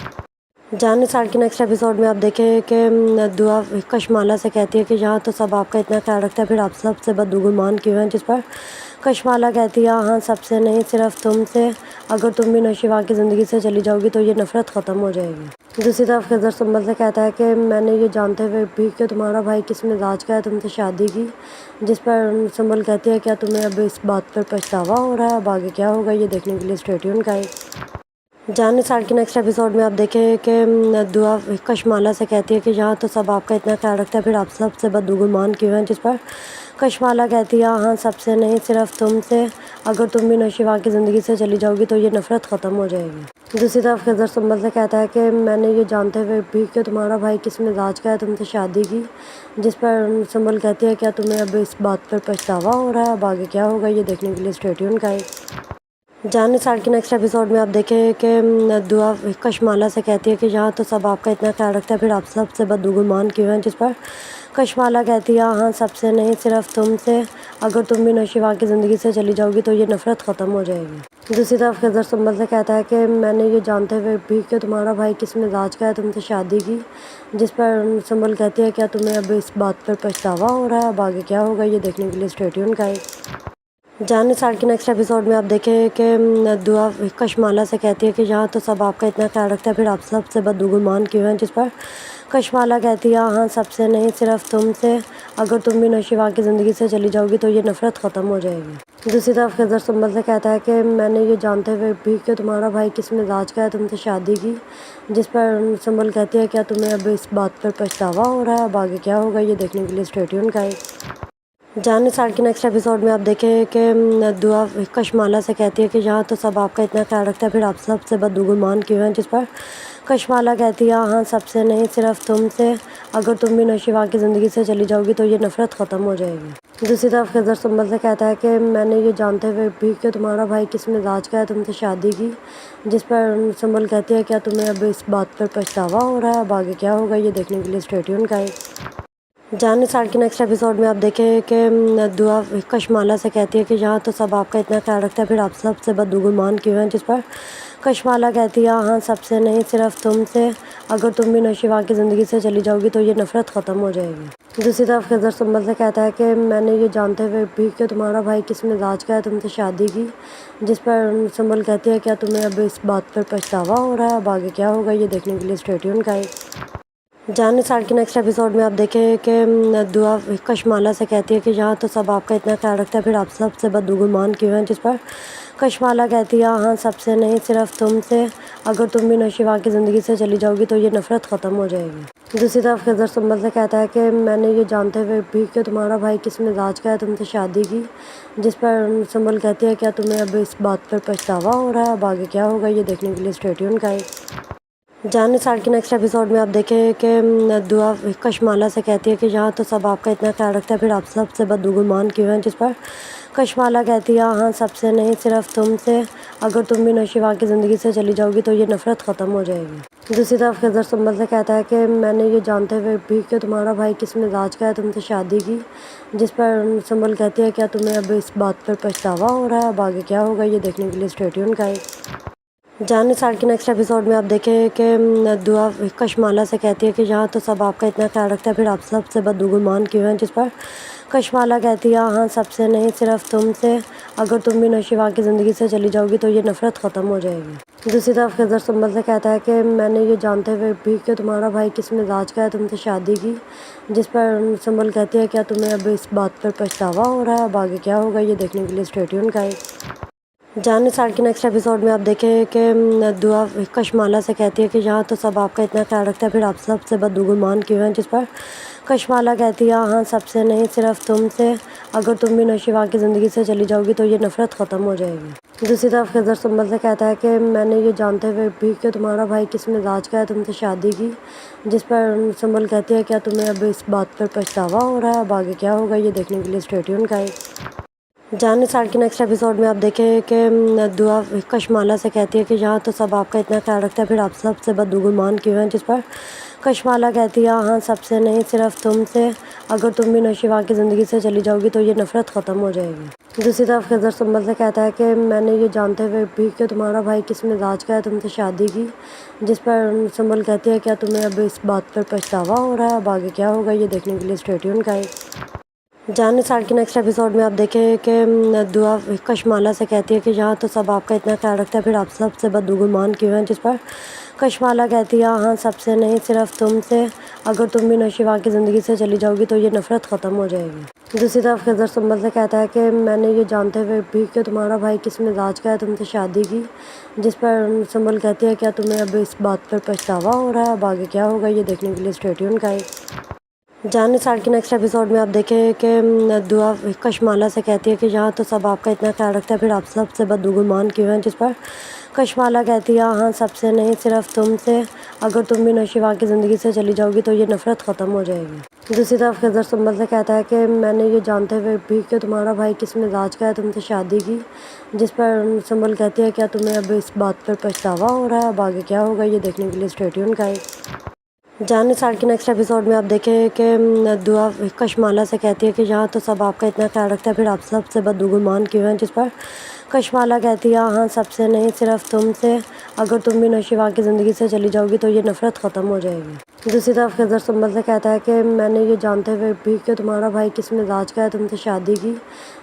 जाने साल के नेक्स्ट एपिसोड में आप देखें कि दुआ कशमाला से कहती है कि यहाँ तो सब आपका इतना ख्याल रखता है, फिर आप सबसे बदगुमान क्यों हैं, जिस पर कशमाला कहती है हाँ सबसे नहीं सिर्फ तुमसे, अगर तुम भी नौशिवा की ज़िंदगी से चली जाओगी तो ये नफ़रत ख़त्म हो जाएगी। दूसरी तरफ खिज़र सुंबल से कहता है कि मैंने ये जानते हुए भी कि तुम्हारा भाई किस मिजाज का है तुमसे शादी की, जिस पर सुंबल कहती है क्या तुम्हें अब इस बात पर पछतावा हो रहा है, अब आगे क्या होगा ये देखने के लिए स्टे ट्यून गाइस। जाने साल के नेक्स्ट एपिसोड में आप देखें कि दुआ कशमाला से कहती है कि यहाँ तो सब आपका इतना ख्याल रखता है, फिर आप सबसे बदगुमान क्यों हैं, जिस पर कशमाला कहती है हाँ सबसे नहीं सिर्फ तुमसे, अगर तुम भी नौशीवा की ज़िंदगी से चली जाओगी तो ये नफ़रत ख़त्म हो जाएगी। दूसरी तरफ खिज़र सुंबल से कहता है कि मैंने ये जानते हुए भी कि तुम्हारा भाई किस मिजाज का है तुमसे शादी की, जिस पर सुंबल कहती है क्या तुम्हें अब इस बात पर पछतावा हो रहा है, अब आगे क्या होगा ये देखने के लिए स्टे ट्यून का जाने साल के नेक्स्ट एपिसोड में आप देखें कि दुआ कशमाला से कहती है कि यहाँ तो सब आपका इतना ख्याल रखता है, फिर आप सबसे बदगुमान क्यों हैं, जिस पर कशमाला कहती है हाँ सबसे नहीं सिर्फ तुमसे, अगर तुम भी नौशीवा की ज़िंदगी से चली जाओगी तो ये नफ़रत ख़त्म हो जाएगी। दूसरी तरफ खिज़र सुंबल से कहता है कि मैंने ये जानते हुए भी कि तुम्हारा भाई किस मिजाज का है तुमसे शादी की, जिस पर सुंबल कहती है क्या तुम्हें अब इस बात पर पछतावा हो रहा है, अब आगे क्या होगा ये देखने के लिए स्टे ट्यून का जाने साल के नेक्स्ट एपिसोड में आप देखें कि दुआ कशमाला से कहती है कि यहाँ तो सब आपका इतना ख्याल रखता है, फिर आप सबसे बदगुमान क्यों हैं, जिस पर कशमाला कहती है हाँ सबसे नहीं सिर्फ तुमसे, अगर तुम भी नौशीवा की ज़िंदगी से चली जाओगी तो ये नफ़रत ख़त्म हो जाएगी। दूसरी तरफ खिज़र सुंबल से कहता है कि मैंने ये जानते हुए भी कि तुम्हारा भाई किस मिजाज का है तुमसे शादी की, जिस पर सुंबल कहती है क्या तुम्हें अब इस बात पर पछतावा हो रहा है, अब आगे क्या होगा ये देखने के लिए स्टे ट्यून का जाने साल के नेक्स्ट एपिसोड में आप देखें कि दुआ कशमाला से कहती है कि यहाँ तो सब आपका इतना ख्याल रखता है, फिर आप सबसे बदगुमान क्यों हैं, जिस पर कशमाला कहती है हाँ सबसे नहीं सिर्फ तुमसे, अगर तुम भी नौशीवा की ज़िंदगी से चली जाओगी तो ये नफ़रत ख़त्म हो जाएगी। दूसरी तरफ खिज़र सुंबल से कहता है कि मैंने ये जानते हुए भी कि तुम्हारा भाई किस मिजाज का है तुमसे शादी की, जिस पर सुंबल कहती है क्या तुम्हें अब इस बात पर पछतावा हो रहा है, अब आगे क्या होगा ये देखने के लिए स्टे ट्यून का जाने साल के नेक्स्ट एपिसोड में आप देखें कि दुआ कशमाला से कहती है कि यहाँ तो सब आपका इतना ख्याल रखता है, फिर आप सबसे बदगुमान क्यों हैं, जिस पर कशमाला कहती है हाँ सबसे नहीं सिर्फ तुमसे, अगर तुम भी नौशीवा की ज़िंदगी से चली जाओगी तो ये नफ़रत ख़त्म हो जाएगी। दूसरी तरफ खिज़र सुंबल से कहता है कि मैंने ये जानते हुए भी कि तुम्हारा भाई किस मिजाज का है तुमसे शादी की, जिस पर सुंबल कहती है क्या तुम्हें अब इस बात पर पछतावा हो रहा है, अब आगे क्या होगा ये देखने के लिए स्टे ट्यून का जाने साल के नेक्स्ट एपिसोड में आप देखें कि दुआ कशमाला से कहती है कि यहाँ तो सब आपका इतना ख्याल रखता है, फिर आप सबसे बदगुमान क्यों हैं, जिस पर कशमाला कहती है हाँ सबसे नहीं सिर्फ तुमसे, अगर तुम भी नौशीवा की ज़िंदगी से चली जाओगी तो ये नफ़रत ख़त्म हो जाएगी। दूसरी तरफ खिज़र सुंबल से कहता है कि मैंने ये जानते हुए भी कि तुम्हारा भाई किस मिजाज का है तुमसे शादी की, जिस पर सुंबल कहती है क्या तुम्हें अब इस बात पर पछतावा हो रहा है, अब आगे क्या होगा ये देखने के लिए स्टे ट्यून का जाने साल के नेक्स्ट एपिसोड में आप देखें कि दुआ कशमाला से कहती है कि यहाँ तो सब आपका इतना ख्याल रखता है, फिर आप सबसे बदगुमान क्यों हैं, जिस पर कशमाला कहती है हाँ सबसे नहीं सिर्फ तुमसे, अगर तुम भी नौशीवा की ज़िंदगी से चली जाओगी तो ये नफ़रत ख़त्म हो जाएगी। दूसरी तरफ खिज़र सुंबल से कहता है कि मैंने ये जानते हुए भी कि तुम्हारा भाई किस मिजाज का है तुमसे शादी की, जिस पर सुंबल कहती है क्या तुम्हें अब इस बात पर पछतावा हो रहा है, अब आगे क्या होगा ये देखने के लिए स्टे ट्यून का जाने साल के नेक्स्ट एपिसोड में आप देखें कि दुआ कशमाला से कहती है कि यहाँ तो सब आपका इतना ख्याल रखता है, फिर आप सबसे बदगुमान क्यों हैं, जिस पर कशमाला कहती है हाँ सबसे नहीं सिर्फ तुमसे, अगर तुम भी नौशीवा की ज़िंदगी से चली जाओगी तो ये नफ़रत ख़त्म हो जाएगी। दूसरी तरफ खिज़र सुंबल से कहता है कि मैंने ये जानते हुए भी कि तुम्हारा भाई किस मिजाज का है तुमसे शादी की, जिस पर सुंबल कहती है क्या तुम्हें अब इस बात पर पछतावा हो रहा है, अब आगे क्या होगा ये देखने के लिए स्टे ट्यून का जाने साल के नेक्स्ट एपिसोड में आप देखें कि दुआ कशमाला से कहती है कि यहाँ तो सब आपका इतना ख्याल रखता है, फिर आप सबसे बदगुमान क्यों हैं, जिस पर कशमाला कहती है हाँ सबसे नहीं सिर्फ तुमसे, अगर तुम भी नौशीवा की ज़िंदगी से चली जाओगी तो ये नफ़रत ख़त्म हो जाएगी। दूसरी तरफ खिज़र सुंबल से कहता है कि मैंने ये जानते हुए भी कि तुम्हारा भाई किस मिजाज का है तुमसे शादी की, जिस पर सुंबल कहती है क्या तुम्हें अब इस बात पर पछतावा हो रहा है, अब आगे क्या होगा ये देखने के लिए स्टे ट्यून का जाने साल के नेक्स्ट एपिसोड में आप देखें कि दुआ कशमाला से कहती है कि यहाँ तो सब आपका इतना ख्याल रखता है, फिर आप सबसे बदगुमान क्यों हैं, जिस पर कशमाला कहती है हाँ सबसे नहीं सिर्फ तुमसे, अगर तुम भी नौशीवा की ज़िंदगी से चली जाओगी तो ये नफ़रत ख़त्म हो जाएगी। दूसरी तरफ खिज़र सुंबल से कहता है कि मैंने ये जानते हुए भी कि तुम्हारा भाई किस मिजाज का है तुमसे शादी की, जिस पर सुंबल कहती है क्या तुम्हें अब इस बात पर पछतावा हो रहा है, अब आगे क्या होगा ये देखने के लिए स्टे ट्यून का जाने साल के नेक्स्ट एपिसोड में आप देखें कि दुआ कशमाला से कहती है कि यहाँ तो सब आपका इतना ख्याल रखता है, फिर आप सबसे बदगुमान क्यों हैं, जिस पर कशमाला कहती है हाँ सबसे नहीं सिर्फ तुमसे, अगर तुम भी नौशीवा की ज़िंदगी से चली जाओगी तो ये नफ़रत ख़त्म हो जाएगी। दूसरी तरफ खिज़र सुंबल से कहता है कि मैंने ये जानते हुए भी कि तुम्हारा भाई किस मिजाज का है तुमसे शादी की, जिस पर सुंबल कहती है क्या तुम्हें अब इस बात पर पछतावा हो रहा है, अब आगे क्या होगा ये देखने के लिए स्टे ट्यून का जानी साल के नेक्स्ट एपिसोड में आप देखें कि दुआ कशमाला से कहती है कि यहाँ तो सब आपका इतना ख्याल रखता है, फिर आप सबसे बदगुमान क्यों हैं, जिस पर कशमाला कहती है हाँ सबसे नहीं, सिर्फ तुमसे। अगर तुम भी नौशीवा की ज़िंदगी से चली जाओगी तो ये नफ़रत ख़त्म हो जाएगी। दूसरी तरफ खिज़र सुंबल से कहता है कि मैंने ये जानते हुए भी कि तुम्हारा भाई किस मिजाज का है तुमसे शादी की, जिस पर सुंबल कहती है क्या तुम्हें अब इस बात पर पछतावा हो रहा है, अब आगे क्या होगा ये देखने के लिए स्टे ट्यून गाइस। जानी साल के नेक्स्ट एपिसोड में आप देखें कि दुआ कशमाला से कहती है कि यहाँ तो सब आपका इतना ख्याल रखता है, फिर आप सबसे बदगुमान क्यों हैं, जिस पर कशमाला कहती है हाँ सबसे नहीं, सिर्फ तुमसे। अगर तुम भी नौशीवा की ज़िंदगी से चली जाओगी तो ये नफ़रत ख़त्म हो जाएगी। दूसरी तरफ खिज़र सुंबल से कहता है कि मैंने ये जानते हुए भी कि तुम्हारा भाई किस मिजाज का है तुमसे शादी की,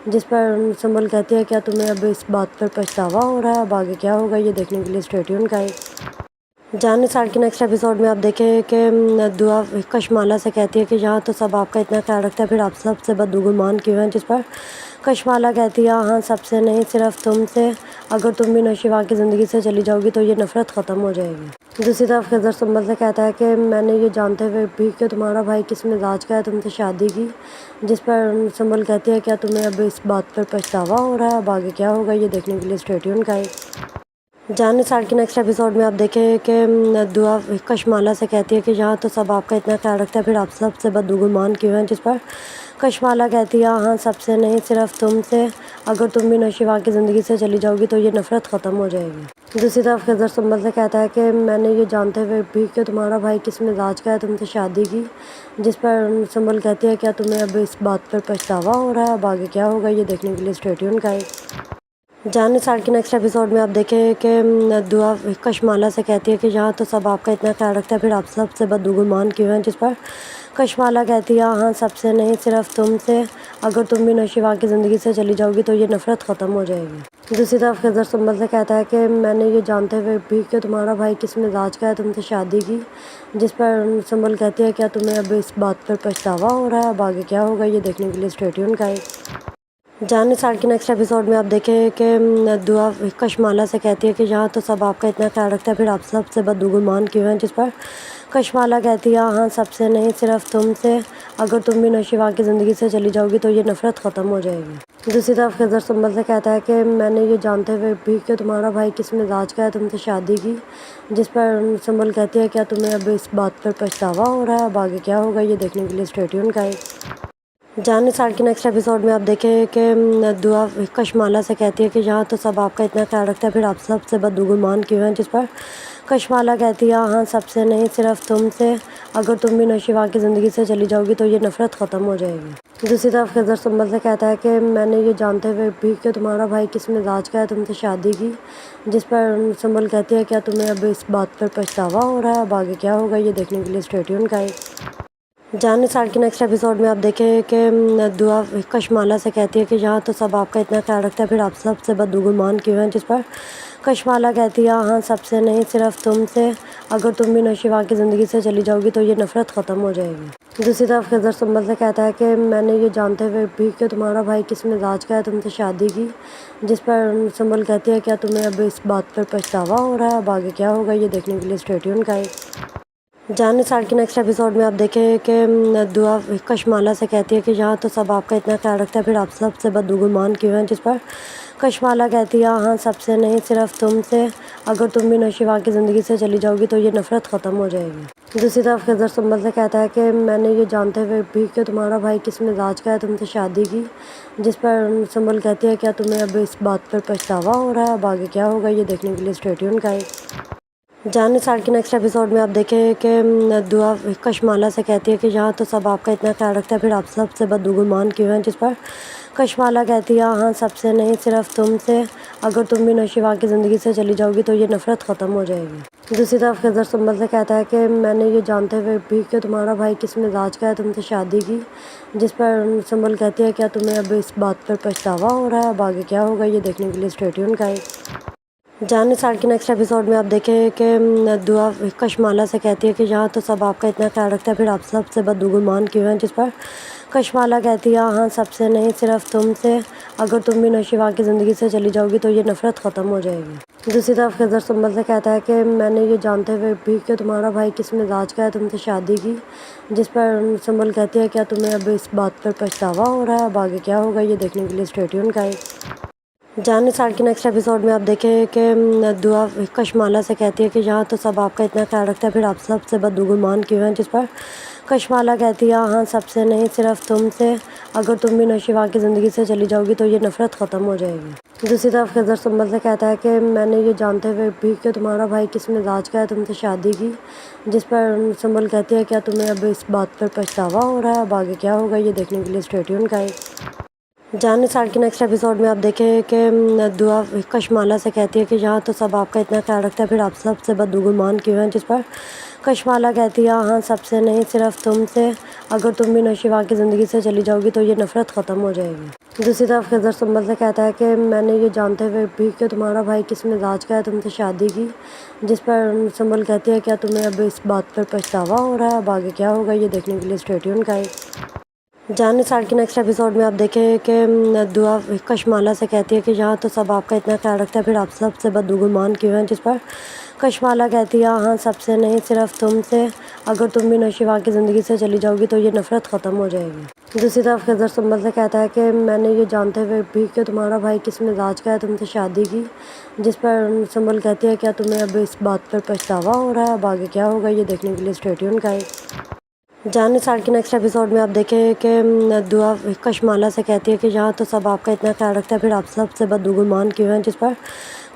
जिस पर सुंबल कहती है क्या तुम्हें अब इस बात पर पछतावा हो रहा है, अब आगे क्या होगा ये देखने के लिए स्टे ट्यून गाइस। जानी साल के नेक्स्ट एपिसोड में आप देखें कि दुआ कशमाला से कहती है कि यहाँ तो सब आपका इतना ख्याल रखता है, फिर आप सबसे बदगुमान क्यों हैं, जिस पर कशमाला कहती है हाँ सबसे नहीं, सिर्फ तुमसे। अगर तुम भी नौशीवा की ज़िंदगी से चली जाओगी तो ये नफ़रत ख़त्म हो जाएगी। दूसरी तरफ खिज़र सुंबल से कहता है कि मैंने ये जानते हुए भी कि तुम्हारा भाई किस मिजाज का है तुमसे शादी की, जिस पर सुंबल कहती है क्या तुम्हें अब इस बात पर पछतावा हो रहा है, अब आगे क्या होगा ये देखने के लिए स्टे ट्यून गाइस। जानी साल के नेक्स्ट एपिसोड में आप देखें कि दुआ कशमाला से कहती है कि यहाँ तो सब आपका इतना ख्याल रखता है, फिर आप सबसे बदगुमान क्यों हैं, जिस पर कशमाला कहती है हाँ सबसे नहीं, सिर्फ तुमसे। अगर तुम भी नौशीवा की ज़िंदगी से चली जाओगी तो ये नफ़रत ख़त्म हो जाएगी। दूसरी तरफ खिज़र सुंबल से कहता है कि मैंने ये जानते हुए भी कि तुम्हारा भाई किस मिजाज का है तुमसे शादी की, जिस पर सुंबल कहती है क्या तुम्हें अब इस बात पर पछतावा हो रहा है, अब आगे क्या होगा ये देखने के लिए स्टे ट्यून गाइस। जानी साल के नेक्स्ट एपिसोड में आप देखें कि दुआ कशमाला से कहती है कि यहाँ तो सब आपका इतना ख्याल रखता है, फिर आप सबसे बदगुमान क्यों हैं, जिस पर कशमाला कहती है हाँ सबसे नहीं, सिर्फ तुमसे। अगर तुम भी नौशीवा की ज़िंदगी से चली जाओगी तो ये नफ़रत ख़त्म हो जाएगी। दूसरी तरफ खिज़र सुंबल से कहता है कि मैंने ये जानते हुए भी कि तुम्हारा भाई किस मिजाज का है तुमसे शादी की, जिस पर सुंबल कहती है क्या तुम्हें अब इस बात पर पछतावा हो रहा है, अब आगे क्या होगा ये देखने के लिए स्टे ट्यून गाइस। जानी साल के नेक्स्ट एपिसोड में आप देखें कि दुआ कशमाला से कहती है कि यहाँ तो सब आपका इतना ख्याल रखता है, फिर आप सबसे बदगुमान क्यों हैं, जिस पर कशमाला कहती है हाँ सबसे नहीं, सिर्फ तुमसे। अगर तुम भी नौशीवा की ज़िंदगी से चली जाओगी तो ये नफ़रत ख़त्म हो जाएगी। दूसरी तरफ खिज़र सुंबल से कहता है कि मैंने ये जानते हुए भी कि तुम्हारा भाई किस मिजाज का है तुमसे शादी की, जिस पर सुंबल कहती है क्या तुम्हें अब इस बात पर पछतावा हो रहा है, अब आगे क्या होगा ये देखने के लिए स्टे ट्यून गाइस। जानी साल के नेक्स्ट एपिसोड में आप देखें कि दुआ कशमाला से कहती है कि यहाँ तो सब आपका इतना ख्याल रखता है, फिर आप सबसे बदगुमान क्यों हैं, जिस पर कशमाला कहती है हाँ सबसे नहीं, सिर्फ तुमसे। अगर तुम भी नौशीवा की ज़िंदगी से चली जाओगी तो ये नफ़रत ख़त्म हो जाएगी। दूसरी तरफ खिज़र सुंबल से कहता है कि मैंने ये जानते हुए भी कि तुम्हारा भाई किस मिजाज का है तुमसे शादी की, जिस पर सुंबल कहती है क्या तुम्हें अब इस बात पर पछतावा हो रहा है, अब आगे क्या होगा ये देखने के लिए स्टे ट्यून गाइस। जानी साल के नेक्स्ट एपिसोड में आप देखें कि दुआ कशमाला से कहती है कि यहाँ तो सब आपका इतना ख्याल रखता है, फिर आप सबसे बदगुमान क्यों हैं, जिस पर कशमाला कहती है हाँ सबसे नहीं, सिर्फ तुमसे। अगर तुम भी नौशीवा की ज़िंदगी से चली जाओगी तो ये नफ़रत ख़त्म हो जाएगी। दूसरी तरफ खिज़र सुंबल से कहता है कि मैंने ये जानते हुए भी कि तुम्हारा भाई किस मिजाज का है तुमसे शादी की, जिस पर सुंबल कहती है क्या तुम्हें अब इस बात पर पछतावा हो रहा है, अब आगे क्या होगा ये देखने के लिए स्टे ट्यून गाइस। जानी साल के नेक्स्ट एपिसोड में आप देखें कि दुआ कशमाला से कहती है कि यहाँ तो सब आपका इतना ख्याल रखता है, फिर आप सबसे बदगुमान क्यों हैं, जिस पर कशमाला कहती है हाँ सबसे नहीं, सिर्फ तुमसे। अगर तुम भी नौशीवा की ज़िंदगी से चली जाओगी तो ये नफ़रत ख़त्म हो जाएगी। दूसरी तरफ खिज़र सुंबल से कहता है कि मैंने ये जानते हुए भी कि तुम्हारा भाई किस मिजाज का है तुमसे शादी की, जिस पर सुंबल कहती है क्या तुम्हें अब इस बात पर पछतावा हो रहा है, अब आगे क्या होगा ये देखने के लिए स्टे ट्यून गाइस। जानी साल के नेक्स्ट एपिसोड में आप देखें कि दुआ कशमाला से कहती है कि यहाँ तो सब आपका इतना ख्याल रखता है, फिर आप सबसे बदगुमान क्यों हैं, जिस पर कशमाला कहती है हाँ सबसे नहीं, सिर्फ तुमसे। अगर तुम भी नौशीवा की ज़िंदगी से चली जाओगी तो ये नफ़रत ख़त्म हो जाएगी। दूसरी तरफ खिज़र सुंबल से कहता है कि मैंने ये जानते हुए भी कि तुम्हारा भाई किस मिजाज का है तुमसे शादी की, जिस पर सुंबल कहती है क्या तुम्हें अब इस बात पर पछतावा हो रहा है, अब आगे क्या होगा ये देखने के लिए स्टे ट्यून गाइस। जानी साल के नेक्स्ट एपिसोड में आप देखें कि दुआ कशमाला से कहती है कि यहाँ तो सब आपका इतना ख्याल रखता है, फिर आप सबसे बदगुमान क्यों हैं, जिस पर कशमाला कहती है हाँ सबसे नहीं, सिर्फ तुमसे। अगर तुम भी नौशीवा की ज़िंदगी से चली जाओगी तो ये नफ़रत ख़त्म हो जाएगी। दूसरी तरफ खिज़र सुंबल से कहता है कि मैंने ये जानते हुए भी कि तुम्हारा भाई किस मिजाज का है तुमसे शादी की, जिस पर सुंबल कहती है क्या तुम्हें अब इस बात पर पछतावा हो रहा है, अब आगे क्या होगा ये देखने के लिए स्टे ट्यून गाइस। जाने साल के नेक्स्ट एपिसोड में आप देखें कि दुआ कशमाला से कहती है कि यहाँ तो सब आपका इतना ख्याल रखता है, फिर आप सबसे बदगुमान क्यों हैं, जिस पर कशमाला कहती है हाँ सबसे नहीं सिर्फ तुमसे, अगर तुम भी नौशीवा की ज़िंदगी से चली जाओगी तो ये नफ़रत ख़त्म हो जाएगी। दूसरी तरफ खिज़र सुंबल से कहता है कि मैंने ये जानते हुए भी कि तुम्हारा भाई किस मिजाज का है तुमसे शादी की, जिस पर सुंबल कहती है क्या तुम्हें अब इस बात पर पछतावा हो रहा है, अब आगे क्या होगा ये देखने के लिए स्टे ट्यून गाइस। जाने साल के नेक्स्ट एपिसोड में आप देखें कि दुआ कशमाला से कहती है कि यहाँ तो सब आपका इतना ख्याल रखता है, फिर आप सबसे बदगुमान क्यों हैं, जिस पर कशमाला कहती है हाँ सबसे नहीं सिर्फ तुमसे, अगर तुम भी नौशीवा की ज़िंदगी से चली जाओगी तो ये नफ़रत ख़त्म हो जाएगी। दूसरी तरफ खिज़र सुंबल से कहता है कि मैंने ये जानते हुए भी कि तुम्हारा भाई किस मिजाज का है तुमसे शादी की, जिस पर सुंबल कहती है क्या तुम्हें अब इस बात पर पछतावा हो रहा है, अब आगे क्या होगा ये देखने के लिए स्टे ट्यून गाइस। जाने साल के नेक्स्ट एपिसोड में आप देखें कि दुआ कशमाला से कहती है कि यहाँ तो सब आपका इतना ख्याल रखता है, फिर आप सबसे बदगुमान क्यों हैं, जिस पर कशमाला कहती है हाँ सबसे नहीं सिर्फ तुमसे, अगर तुम भी नौशीवा की ज़िंदगी से चली जाओगी तो ये नफ़रत ख़त्म हो जाएगी। दूसरी तरफ खिज़र सुंबल से कहता है कि मैंने ये जानते हुए भी कि तुम्हारा भाई किस मिजाज का है तुमसे शादी की, जिस पर सुंबल कहती है क्या तुम्हें अब इस बात पर पछतावा हो रहा है, अब आगे क्या होगा ये देखने के लिए स्टे ट्यून गाइस। जाने साल के नेक्स्ट एपिसोड में आप देखें कि दुआ कशमाला से कहती है कि यहाँ तो सब आपका इतना ख्याल रखता है, फिर आप सबसे बदगुमान क्यों हैं, जिस पर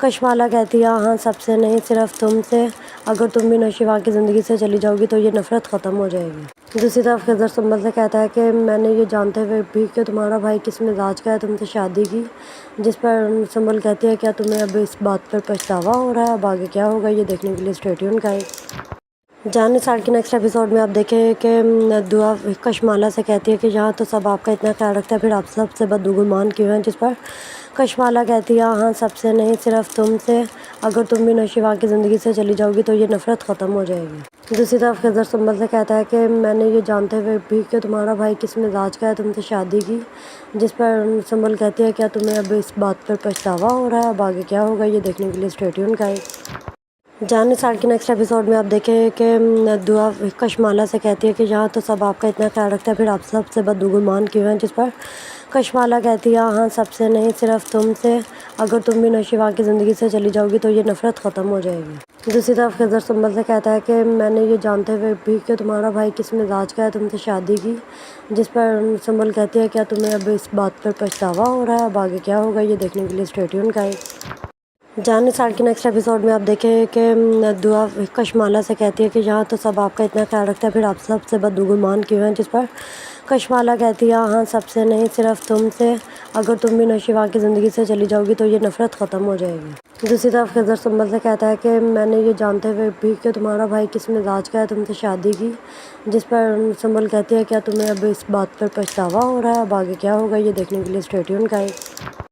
कशमाला कहती है हाँ सबसे नहीं सिर्फ तुमसे, अगर तुम भी नौशीवा की ज़िंदगी से चली जाओगी तो ये नफ़रत ख़त्म हो जाएगी। दूसरी तरफ खिज़र सुंबल से कहता है कि मैंने ये जानते हुए भी कि तुम्हारा भाई किस मिजाज का है तुमसे शादी की, जिस पर सुंबल कहती है क्या तुम्हें अब इस बात पर पछतावा हो रहा है, अब आगे क्या होगा ये देखने के लिए स्टे ट्यून गाइस। जाने साल के नेक्स्ट एपिसोड में आप देखें कि दुआ कशमाला से कहती है कि यहाँ तो सब आपका इतना ख्याल रखता है, फिर आप सबसे बदगुमान क्यों हैं, जिस पर कशमाला कहती है हाँ सबसे नहीं सिर्फ तुमसे, अगर तुम भी नौशीवा की ज़िंदगी से चली जाओगी तो ये नफ़रत ख़त्म हो जाएगी। दूसरी तरफ खिज़र सुंबल से कहता है कि मैंने ये जानते हुए भी कि तुम्हारा भाई किस मिजाज का है तुमसे शादी की, जिस पर सुंबल कहती है क्या तुम्हें अब इस बात पर पछतावा हो रहा है, अब आगे क्या होगा ये देखने के लिए स्टे ट्यून गाइस। जाने साल के नेक्स्ट एपिसोड में आप देखें कि दुआ कशमाला से कहती है कि यहाँ तो सब आपका इतना ख्याल रखता है, फिर आप सबसे बदगुमान क्यों हैं, जिस पर कशमाला कहती है हाँ सबसे नहीं सिर्फ तुमसे, अगर तुम भी नौशीवा की ज़िंदगी से चली जाओगी तो ये नफ़रत ख़त्म हो जाएगी। दूसरी तरफ खिज़र सुंबल से कहता है कि मैंने ये जानते हुए भी कि तुम्हारा भाई किस मिजाज का है तुमसे शादी की, जिस पर सुंबल कहती है क्या तुम्हें अब इस बात पर पछतावा हो रहा है, अब आगे क्या होगा ये देखने के लिए स्टे ट्यून गाइस। जाने साल के नेक्स्ट एपिसोड में आप देखें कि दुआ कशमाला से कहती है कि यहाँ तो सब आपका इतना ख्याल रखता है, फिर आप सबसे बदगुमान क्यों हैं, जिस पर कशमाला कहती है हाँ सबसे नहीं सिर्फ तुमसे, अगर तुम भी नौशीवा की ज़िंदगी से चली जाओगी तो ये नफ़रत ख़त्म हो जाएगी। दूसरी तरफ खिज़र सुंबल से कहता है कि मैंने ये जानते हुए भी कि तुम्हारा भाई किस मिजाज का है तुमसे शादी की, जिस पर सुंबल कहती है क्या तुम्हें अब इस बात पर पछतावा हो रहा है, अब आगे क्या होगा ये देखने के लिए स्टे ट्यून गाइस।